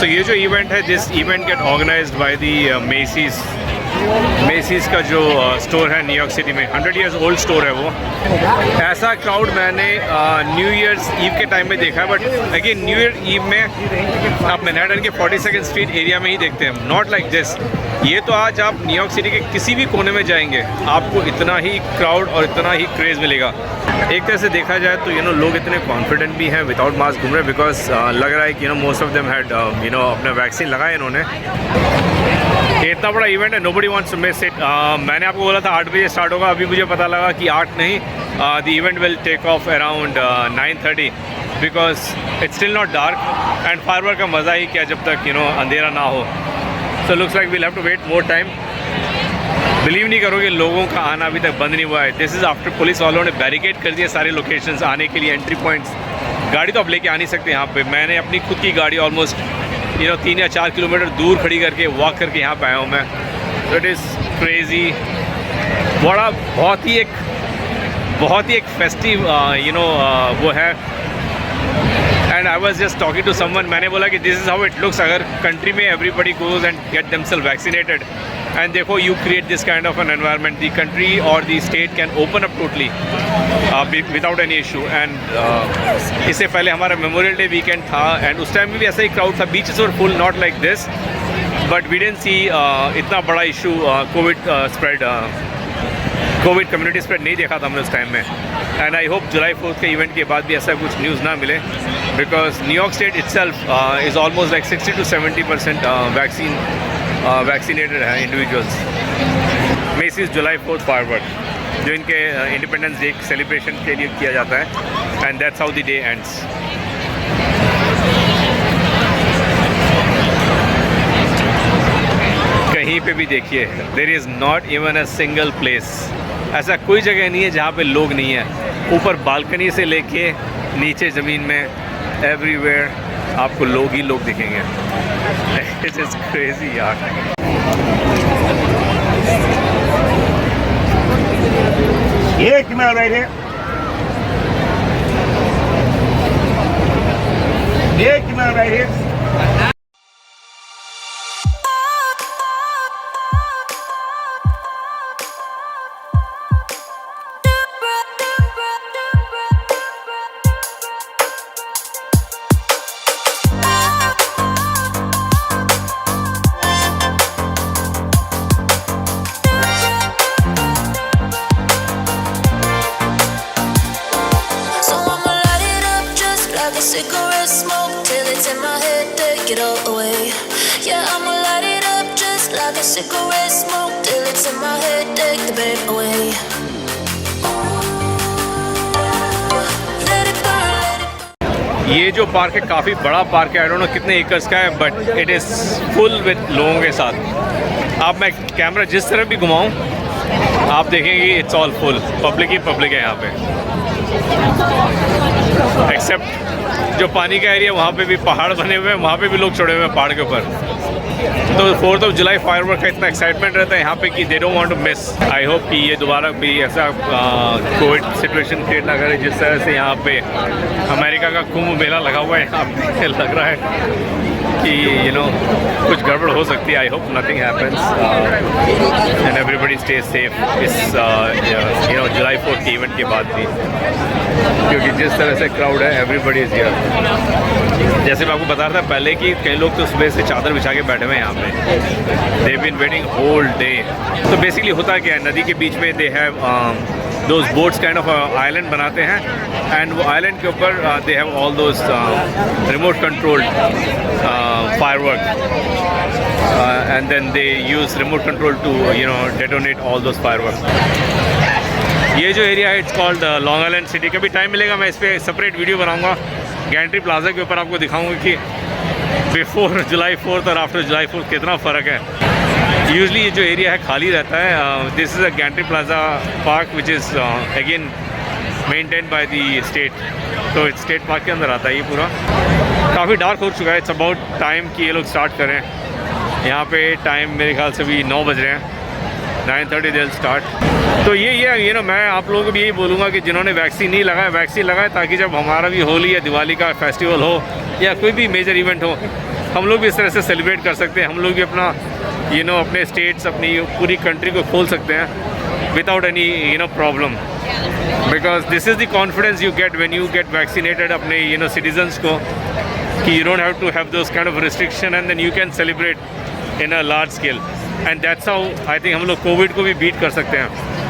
तो ये जो इवेंट है, this event get organized by the Macy's का जो स्टोर है न्यूयॉर्क सिटी में, 100 ईयर्स ओल्ड स्टोर है वो। ऐसा क्राउड मैंने न्यू ईयर्स ईव के टाइम में देखा है, but again new year eve में आप मैनहट्टन के 42nd स्ट्रीट एरिया में ही देखते हैं, नॉट लाइक दिस। ये तो आज आप न्यूयॉर्क सिटी के किसी भी कोने में जाएंगे आपको इतना ही क्राउड और इतना ही क्रेज़ मिलेगा। एक तरह से देखा जाए तो लोग इतने कॉन्फिडेंट भी हैं विदाउट मास्क घूम रहे, बिकॉज लग रहा है कि मोस्ट ऑफ देम हैड अपना वैक्सीन लगाया इन्होंने। इतना बड़ा इवेंट है, nobody wants to miss it. मैंने आपको बोला था 8 बजे स्टार्ट होगा, अभी मुझे पता लगा कि 8 नहीं, the event will take off around 9:30 because it's still not dark and firework का मज़ा ही क्या जब तक अंधेरा ना हो। So looks like we'll have to wait more time. Believe नहीं करोगे, लोगों का आना अभी तक बंद नहीं हुआ है। दिस इज़ आफ्टर पुलिस वालों ने बैरिकेड कर दिए सारे लोकेशंस आने के लिए, एंट्री पॉइंट्स। गाड़ी तो आप लेके आ नहीं सकते यहाँ पे। मैंने अपनी खुद की गाड़ी ऑलमोस्ट 3 या 4 किलोमीटर दूर खड़ी करके वॉक करके यहाँ पे आया हूँ मैं। तो इट इज़ क्रेज़ी, बहुत ही एक फेस्टिव वो है। And I was just talking to someone, मैंने बोला कि this is how it looks अगर कंट्री में everybody goes and get themselves vaccinated and देखो you create this kind of an environment, the country और the state can open up totally without any issue. And इससे पहले हमारा memorial day weekend था and उस time भी ऐसा ही क्राउड था, beaches were full, not like this, but we didn't see इतना बड़ा इशू कोविड कम्युनिटी स्प्रेड नहीं देखा था हमने उस टाइम में। And I hope July 4th के इवेंट के बाद भी ऐसा कुछ न्यूज़ ना मिले, because New York state itself is almost like 60 to 70% vaccinated है इंडिविजुअल्स। मेसीज़ जुलाई 4th फायरवर्क जो इनके इंडिपेंडेंस डे सेलिब्रेशन के लिए किया जाता है, and that's how the day ends. कहीं पे भी देखिए, there is not even a single place, ऐसा कोई जगह नहीं है जहाँ पे लोग नहीं है। ऊपर बालकनी से लेके नीचे ज़मीन में एवरीवेयर आपको लोग ही लोग दिखेंगे। इट इज़ क्रेजी यार। ये कितना राइट है, ये कितना राइट है। Cigarette smoke till it's in my head, take it all away. Yeah, I'ma light it up just like a cigarette smoke till it's in my head, take the bed away. Let it burn, let it burn. ये जो park है काफ़ी बड़ा park है, I don't know कितने acres का है, but it is full with लोगों के साथ। आप मैं कैमरा जिस तरफ भी घुमाऊँ आप देखेंगे it's all full, public he public है यहाँ पे, एक्सेप्ट जो पानी का एरिया, वहाँ पे भी पहाड़ बने हुए हैं, वहाँ पे भी लोग चढ़े हुए हैं पहाड़ के ऊपर। तो 4th of July फायरवर्क का इतना एक्साइटमेंट रहता है यहाँ पे कि they don't want to miss. I hope कि ये दोबारा भी ऐसा कोविड सिचुएशन क्रिएट ना करे जिस तरह से यहाँ पे अमेरिका का कुंभ मेला लगा हुआ है, यहाँ पे लग रहा है कि कुछ गड़बड़ हो सकती है। I hope nothing happens and everybody stay safe इस जुलाई 4th के इवेंट के बाद भी, क्योंकि जिस तरह से क्राउड है एवरीबडी इज़ हियर। जैसे मैं आपको बता रहा था पहले कि कई लोग तो सुबह से चादर बिछा के बैठे हुए हैं यहाँ पे, they been waiting whole day. तो बेसिकली होता क्या है, नदी के बीच में they have those boats kind of island बनाते हैं, एंड वो आइलैंड के ऊपर they have all those remote controlled firework, and then they use remote control to detonate all those firework. ये जो एरिया है it's called Long Island City. कभी time मिलेगा मैं इस पर सेपरेट वीडियो बनाऊंगा, गैंट्री प्लाजा के ऊपर आपको दिखाऊंगा कि बिफोर जुलाई 4th और आफ्टर जुलाई 4th कितना फ़र्क है। यूजली ये जो एरिया है खाली रहता है। This is a Gentry plaza park which is again maintain by the state, तो स्टेट पार्क के अंदर आता है ये पूरा। काफ़ी डार्क हो चुका है, इट्स अबाउट टाइम कि ये लोग स्टार्ट करें। यहाँ पे टाइम मेरे ख्याल से भी 9 बज रहे हैं, 9:30 दे स्टार्ट। तो ये मैं आप लोगों को भी यही बोलूँगा कि जिन्होंने वैक्सीन नहीं लगाया, वैक्सीन लगाए, ताकि जब हमारा भी होली या दिवाली का फेस्टिवल हो या कोई भी मेजर इवेंट हो हम लोग भी इस तरह से सेलिब्रेट कर सकते हैं, हम लोग भी अपना अपने स्टेट्स, अपनी पूरी कंट्री को खोल सकते हैं without any problem, because this is the confidence you get when you get vaccinated अपने सिटीजन्स को, कि you don't have to have those kind of restriction and then you can celebrate in a large scale, and that's how I think हम लोग Covid को भी beat कर सकते हैं।